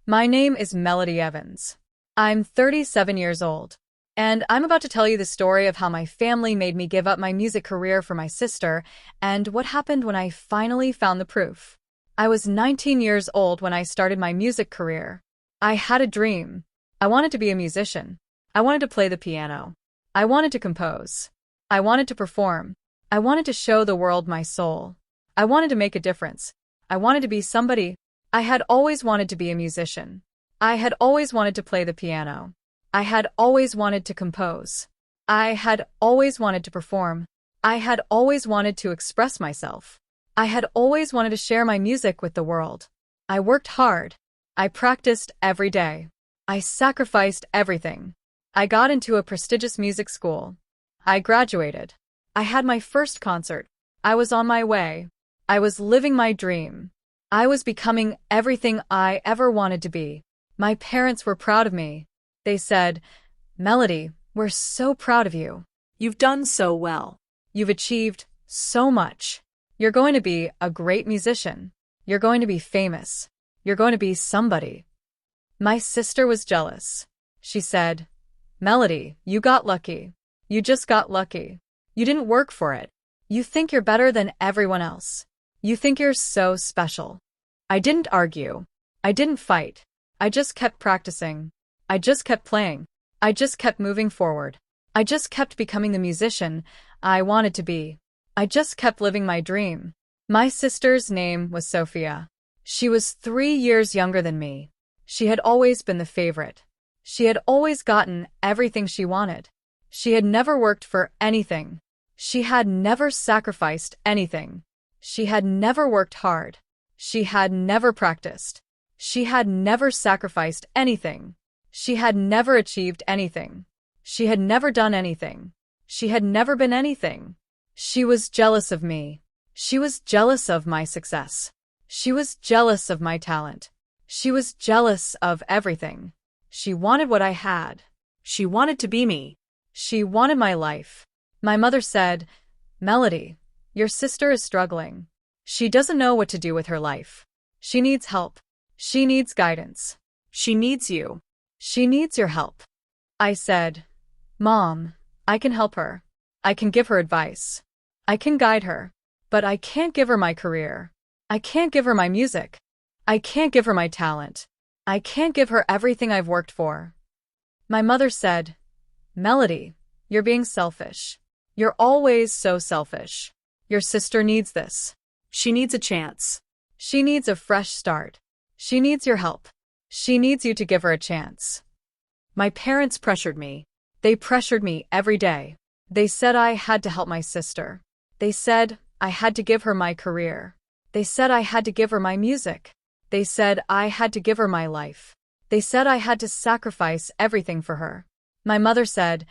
My name is Melody Evans. I'm 37 years old, and I'm about to tell you the story of how my family made me give up my music career for my sister and what happened when I finally found the proof. I was 19 years old when I started my music career. I had a dream. I wanted to be a musician. I wanted to play the piano. I wanted to compose. I wanted to perform. I wanted to show the world my soul. I wanted to make a difference. I wanted to be somebody. I had always wanted to be a musician. I had always wanted to play the piano. I had always wanted to compose. I had always wanted to perform. I had always wanted to express myself. I had always wanted to share my music with the world. I worked hard. I practiced every day. I sacrificed everything. I got into a prestigious music school. I graduated. I had my first concert. I was on my way. I was living my dream. I was becoming everything I ever wanted to be. My parents were proud of me. They said, "Melody, we're so proud of you. You've done so well. You've achieved so much. You're going to be a great musician. You're going to be famous. You're going to be somebody." My sister was jealous. She said, "Melody, you got lucky. You just got lucky. You didn't work for it. You think you're better than everyone else. You think you're so special." I didn't argue. I didn't fight. I just kept practicing. I just kept playing. I just kept moving forward. I just kept becoming the musician I wanted to be. I just kept living my dream. My sister's name was Sophia. She was 3 years younger than me. She had always been the favorite. She had always gotten everything she wanted. She had never worked for anything. She had never sacrificed anything. She had never worked hard. She had never practiced. She had never sacrificed anything. She had never achieved anything. She had never done anything. She had never been anything. She was jealous of me. She was jealous of my success. She was jealous of my talent. She was jealous of everything. She wanted what I had. She wanted to be me. She wanted my life. My mother said, "Melody, your sister is struggling. She doesn't know what to do with her life. She needs help. She needs guidance. She needs you. She needs your help." I said, "Mom, I can help her. I can give her advice. I can guide her. But I can't give her my career. I can't give her my music. I can't give her my talent. I can't give her everything I've worked for." My mother said, "Melody, you're being selfish. You're always so selfish. Your sister needs this. She needs a chance. She needs a fresh start. She needs your help. She needs you to give her a chance." My parents pressured me. They pressured me every day. They said I had to help my sister. They said I had to give her my career. They said I had to give her my music. They said I had to give her my life. They said I had to sacrifice everything for her. My mother said,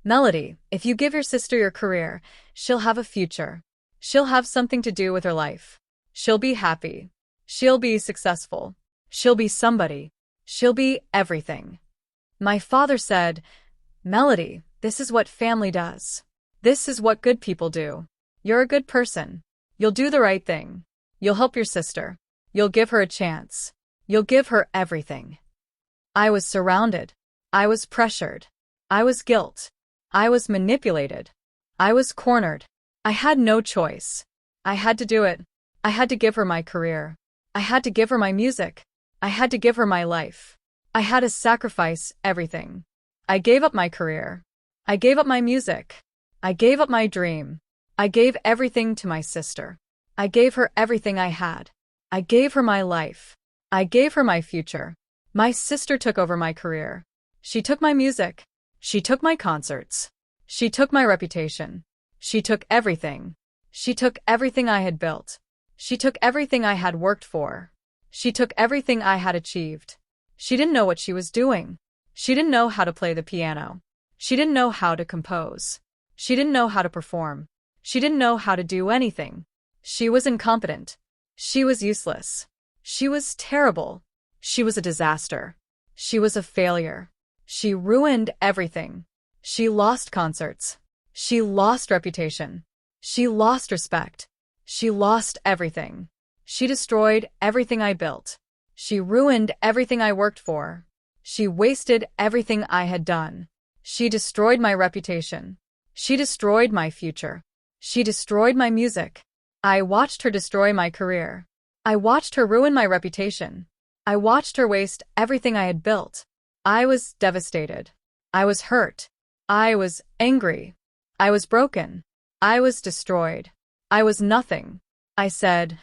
"Melody, if you give your sister your career, she'll have a future. She'll have something to do with her life. She'll be happy. She'll be successful. She'll be somebody. She'll be everything." My father said, "Melody, this is what family does. This is what good people do. You're a good person. You'll do the right thing. You'll help your sister. You'll give her a chance. You'll give her everything." I was surrounded. I was pressured. I was guilt. I was manipulated. I was cornered. I had no choice. I had to do it. I had to give her my career. I had to give her my music. I had to give her my life. I had to sacrifice everything. I gave up my career. I gave up my music. I gave up my dream. I gave everything to my sister. I gave her everything I had. I gave her my life. I gave her my future. My sister took over my career. She took my music. She took my concerts. She took my reputation. She took everything. She took everything I had built. She took everything I had worked for. She took everything I had achieved. She didn't know what she was doing. She didn't know how to play the piano. She didn't know how to compose. She didn't know how to perform. She didn't know how to do anything. She was incompetent. She was useless. She was terrible. She was a disaster. She was a failure. She ruined everything. She lost concerts. She lost reputation. She lost respect. She lost everything. She destroyed everything I built. She ruined everything I worked for. She wasted everything I had done. She destroyed my reputation. She destroyed my future. She destroyed my music. I watched her destroy my career. I watched her ruin my reputation. I watched her waste everything I had built. I was devastated. I was hurt. I was angry. I was broken. I was destroyed. I was nothing. I said,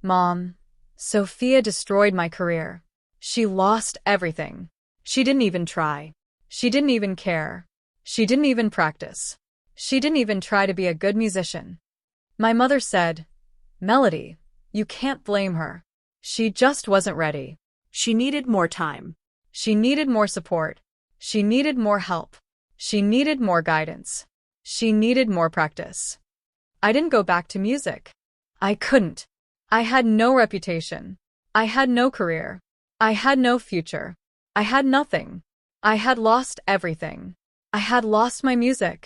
"Mom, Sophia destroyed my career. She lost everything. She didn't even try. She didn't even care. She didn't even practice. She didn't even try to be a good musician." My mother said, "Melody, you can't blame her. She just wasn't ready. She needed more time. She needed more support. She needed more help. She needed more guidance. She needed more practice." I didn't go back to music. I couldn't. I had no reputation. I had no career. I had no future. I had nothing. I had lost everything. I had lost my music.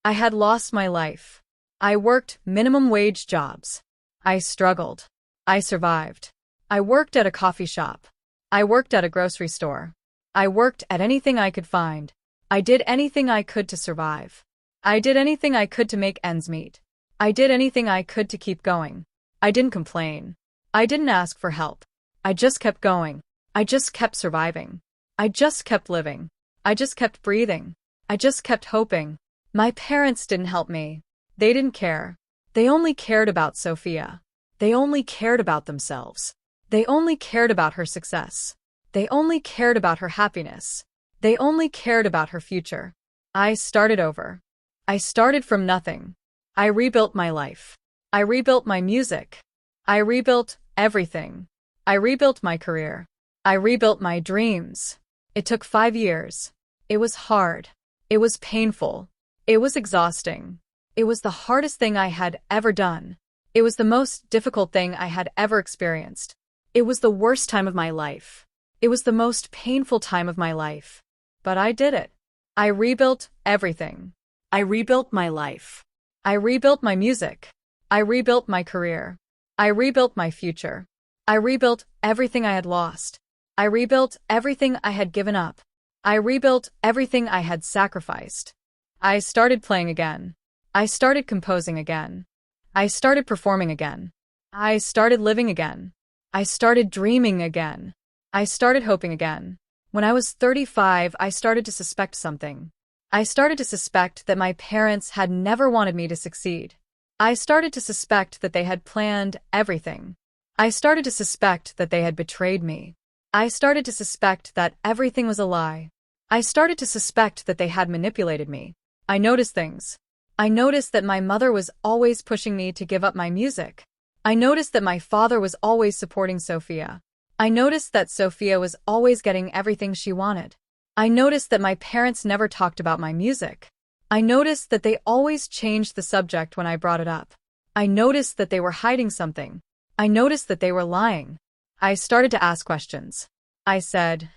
I had lost my life. I worked minimum wage jobs. I struggled. I survived. I worked at a coffee shop. I worked at a grocery store. I worked at anything I could find. I did anything I could to survive. I did anything I could to make ends meet. I did anything I could to keep going. I didn't complain. I didn't ask for help. I just kept going. I just kept surviving. I just kept living. I just kept breathing. I just kept hoping. My parents didn't help me. They didn't care. They only cared about Sophia. They only cared about themselves. They only cared about her success. They only cared about her happiness. They only cared about her future. I started over. I started from nothing. I rebuilt my life. I rebuilt my music. I rebuilt everything. I rebuilt my career. I rebuilt my dreams. It took 5 years. It was hard. It was painful. It was exhausting. It was the hardest thing I had ever done. It was the most difficult thing I had ever experienced. It was the worst time of my life. It was the most painful time of my life. But I did it. I rebuilt everything. I rebuilt my life. I rebuilt my music. I rebuilt my career. I rebuilt my future. I rebuilt everything I had lost. I rebuilt everything I had given up. I rebuilt everything I had sacrificed. I started playing again. I started composing again. I started performing again. I started living again. I started dreaming again. I started hoping again. When I was 35, I started to suspect something. I started to suspect that my parents had never wanted me to succeed. I started to suspect that they had planned everything. I started to suspect that they had betrayed me. I started to suspect that everything was a lie. I started to suspect that they had manipulated me. I noticed things. I noticed that my mother was always pushing me to give up my music. I noticed that my father was always supporting Sophia. I noticed that Sophia was always getting everything she wanted. I noticed that my parents never talked about my music. I noticed that they always changed the subject when I brought it up. I noticed that they were hiding something. I noticed that they were lying. I started to ask questions. I said,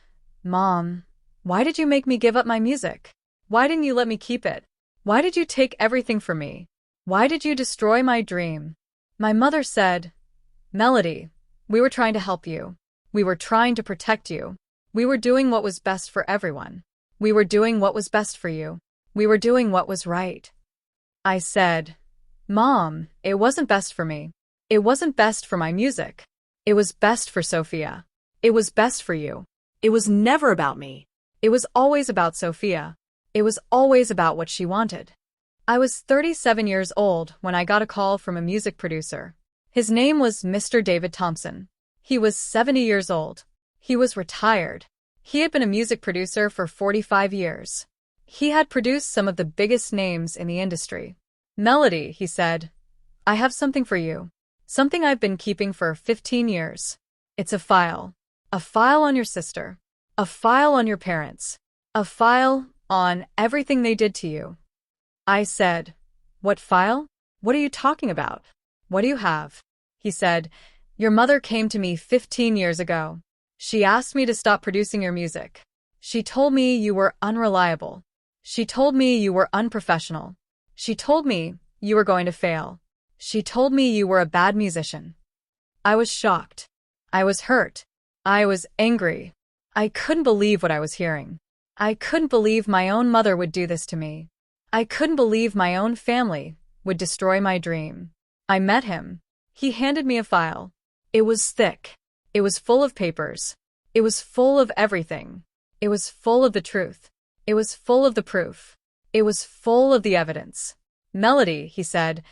"Mom, why did you make me give up my music? Why didn't you let me keep it? Why did you take everything from me? Why did you destroy my dream?" My mother said, "Melody, we were trying to help you. We were trying to protect you. We were doing what was best for everyone. We were doing what was best for you. We were doing what was right." I said, "Mom, it wasn't best for me. It wasn't best for my music. It was best for Sophia. It was best for you. It was never about me. It was always about Sophia. It was always about what she wanted." I was 37 years old when I got a call from a music producer. His name was Mr. David Thompson. He was 70 years old. He was retired. He had been a music producer for 45 years. He had produced some of the biggest names in the industry. "Melody," he said, "I have something for you. Something I've been keeping for 15 years. It's a file. A file on your sister. A file on your parents. A file on everything they did to you." I said, "What file? What are you talking about? What do you have?" He said, "Your mother came to me 15 years ago. She asked me to stop producing your music. She told me you were unreliable. She told me you were unprofessional. She told me you were going to fail. She told me you were a bad musician." I was shocked. I was hurt. I was angry. I couldn't believe what I was hearing. I couldn't believe my own mother would do this to me. I couldn't believe my own family would destroy my dream. I met him. He handed me a file. It was thick. It was full of papers. It was full of everything. It was full of the truth. It was full of the proof. It was full of the evidence. Melody, he said,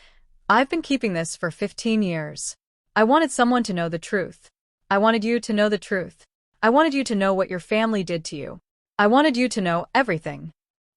I've been keeping this for 15 years. I wanted someone to know the truth. I wanted you to know the truth. I wanted you to know what your family did to you. I wanted you to know everything.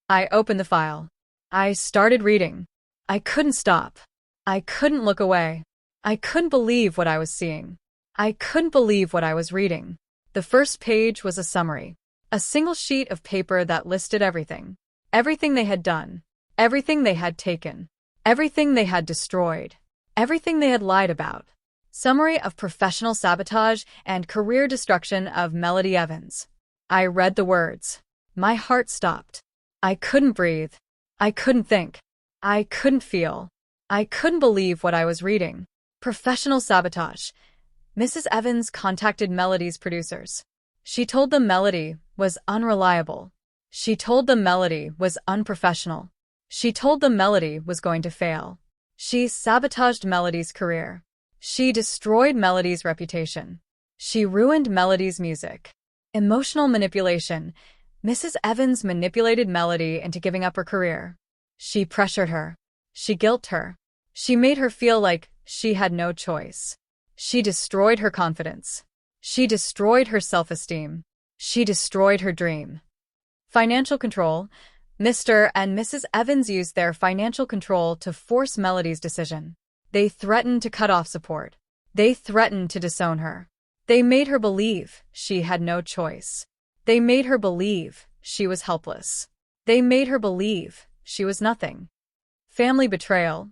I opened the file. I started reading. I couldn't stop. I couldn't look away. I couldn't believe what I was seeing. I couldn't believe what I was reading. The first page was a summary. A single sheet of paper that listed everything. Everything they had done. Everything they had taken. Everything they had destroyed. Everything they had lied about. Summary of professional sabotage and career destruction of Melody Evans. I read the words. My heart stopped. I couldn't breathe. I couldn't think. I couldn't feel. I couldn't believe what I was reading. Professional sabotage. Mrs. Evans contacted Melody's producers. She told them Melody was unreliable. She told them Melody was unprofessional. She told them Melody was going to fail. She sabotaged Melody's career. She destroyed Melody's reputation. She ruined Melody's music. Emotional manipulation. Mrs. Evans manipulated Melody into giving up her career. She pressured her. She guilted her. She made her feel like she had no choice. She destroyed her confidence. She destroyed her self-esteem. She destroyed her dream. Financial control. Mr. and Mrs. Evans used their financial control to force Melody's decision. They threatened to cut off support. They threatened to disown her. They made her believe she had no choice. They made her believe she was helpless. They made her believe she was nothing. Family betrayal.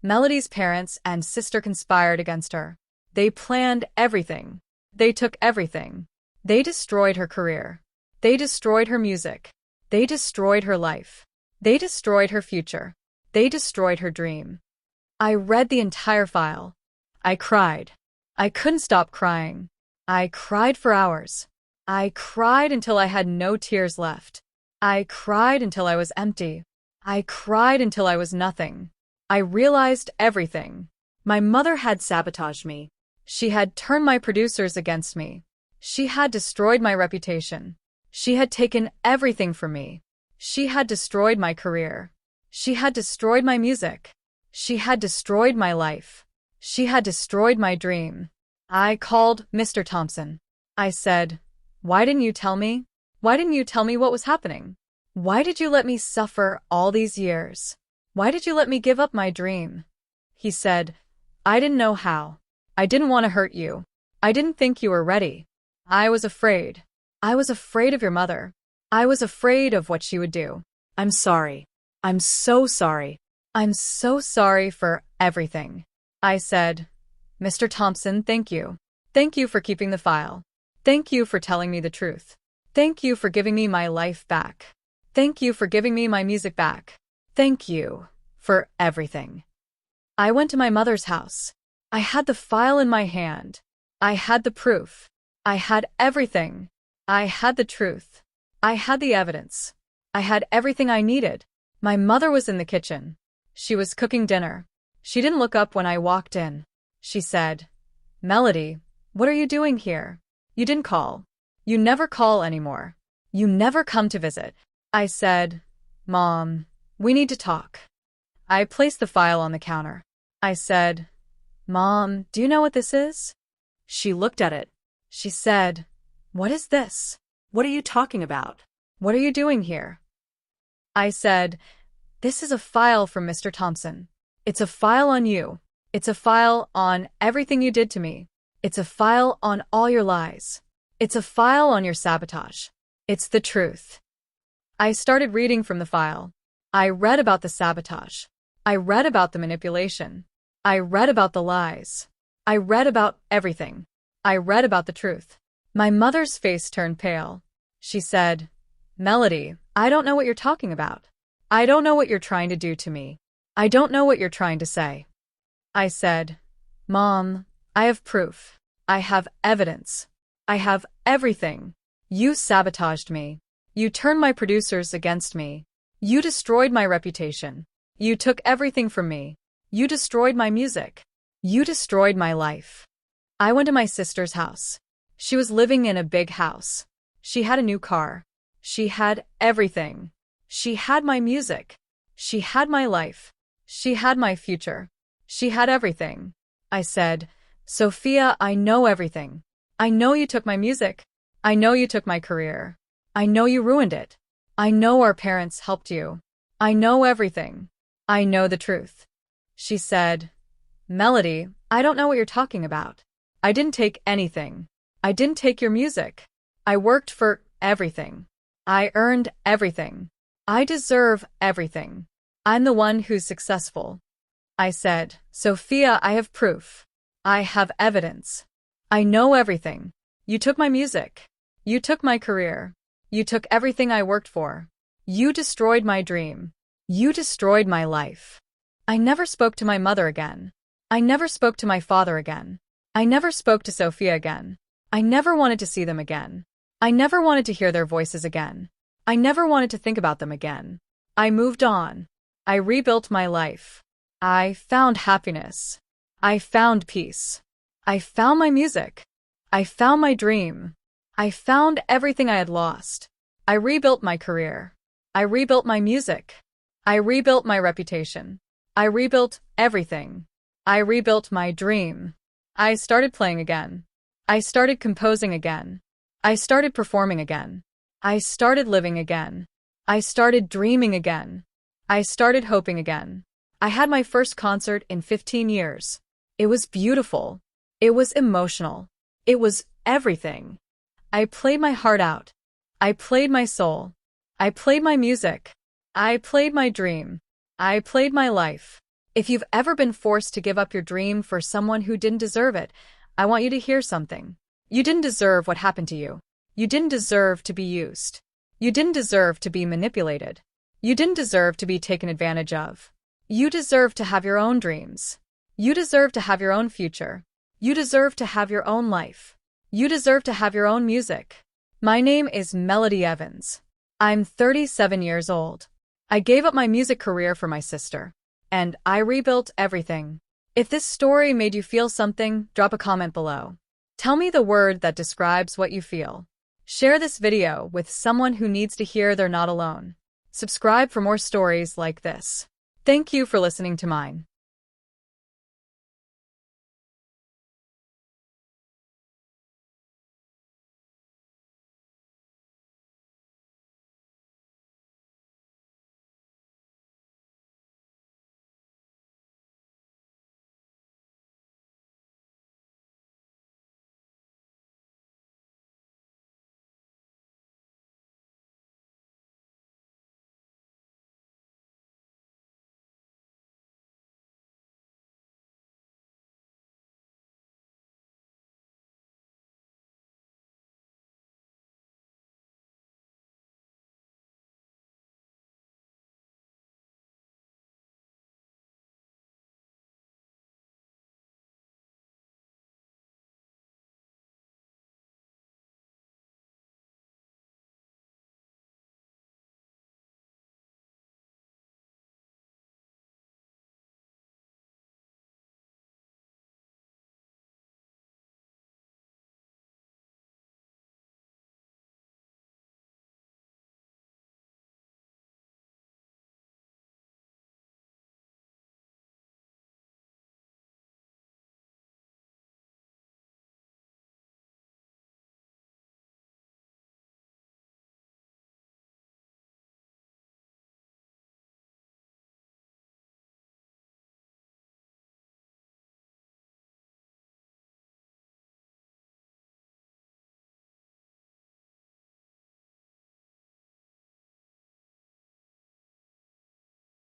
Melody's parents and sister conspired against her. They planned everything. They took everything. They destroyed her career. They destroyed her music. They destroyed her life. They destroyed her future. They destroyed her dream. I read the entire file. I cried. I couldn't stop crying. I cried for hours. I cried until I had no tears left. I cried until I was empty. I cried until I was nothing. I realized everything. My mother had sabotaged me. She had turned my producers against me. She had destroyed my reputation. She had taken everything from me. She had destroyed my career. She had destroyed my music. She had destroyed my life. She had destroyed my dream. I called Mr. Thompson. I said, "Why didn't you tell me? Why didn't you tell me what was happening? Why did you let me suffer all these years? Why did you let me give up my dream?" He said, "I didn't know how. I didn't want to hurt you. I didn't think you were ready. I was afraid. I was afraid of your mother. I was afraid of what she would do. I'm sorry. I'm so sorry. I'm so sorry for everything." I said, "Mr. Thompson, thank you. Thank you for keeping the file. Thank you for telling me the truth. Thank you for giving me my life back. Thank you for giving me my music back. Thank you for everything." I went to my mother's house. I had the file in my hand. I had the proof. I had everything. I had the truth. I had the evidence. I had everything I needed. My mother was in the kitchen. She was cooking dinner. She didn't look up when I walked in. She said, "Melody, what are you doing here? You didn't call. You never call anymore. You never come to visit." I said, "Mom, we need to talk." I placed the file on the counter. I said, "Mom, do you know what this is?" She looked at it. She said, "What is this? What are you talking about? What are you doing here?" I said, "This is a file from Mr. Thompson. It's a file on you. It's a file on everything you did to me. It's a file on all your lies. It's a file on your sabotage. It's the truth." I started reading from the file. I read about the sabotage. I read about the manipulation. I read about the lies. I read about everything. I read about the truth. My mother's face turned pale. She said, "Melody, I don't know what you're talking about. I don't know what you're trying to do to me. I don't know what you're trying to say." I said, "Mom, I have proof. I have evidence. I have everything. You sabotaged me. You turned my producers against me. You destroyed my reputation. You took everything from me. You destroyed my music. You destroyed my life. I went to my sister's house. She was living in a big house. She had a new car. She had everything. She had my music. She had my life. She had my future. She had everything. I said, Sophia, I know everything. I know you took my music. I know you took my career. I know you ruined it. I know our parents helped you. I know everything. I know the truth. She said, Melody, I don't know what you're talking about. I didn't take anything. I didn't take your music. I worked for everything. I earned everything. I deserve everything. I'm the one who's successful. I said, Sophia, I have proof. I have evidence. I know everything. You took my music. You took my career. You took everything I worked for. You destroyed my dream. You destroyed my life. I never spoke to my mother again. I never spoke to my father again. I never spoke to Sophia again. I never wanted to see them again. I never wanted to hear their voices again. I never wanted to think about them again. I moved on. I rebuilt my life. I found happiness. I found peace. I found my music. I found my dream. I found everything I had lost. I rebuilt my career. I rebuilt my music. I rebuilt my reputation. I rebuilt everything. I rebuilt my dream. I started playing again. I started composing again. I started performing again. I started living again. I started dreaming again. I started hoping again. I had my first concert in 15 years. It was beautiful. It was emotional. It was everything. I played my heart out. I played my soul. I played my music. I played my dream. I played my life. If you've ever been forced to give up your dream for someone who didn't deserve it, I want you to hear something. You didn't deserve what happened to you. You didn't deserve to be used. You didn't deserve to be manipulated. You didn't deserve to be taken advantage of. You deserve to have your own dreams. You deserve to have your own future. You deserve to have your own life. You deserve to have your own music. My name is Melody Evans. I'm 37 years old. I gave up my music career for my sister. And I rebuilt everything. If this story made you feel something, drop a comment below. Tell me the word that describes what you feel. Share this video with someone who needs to hear they're not alone. Subscribe for more stories like this. Thank you for listening to mine.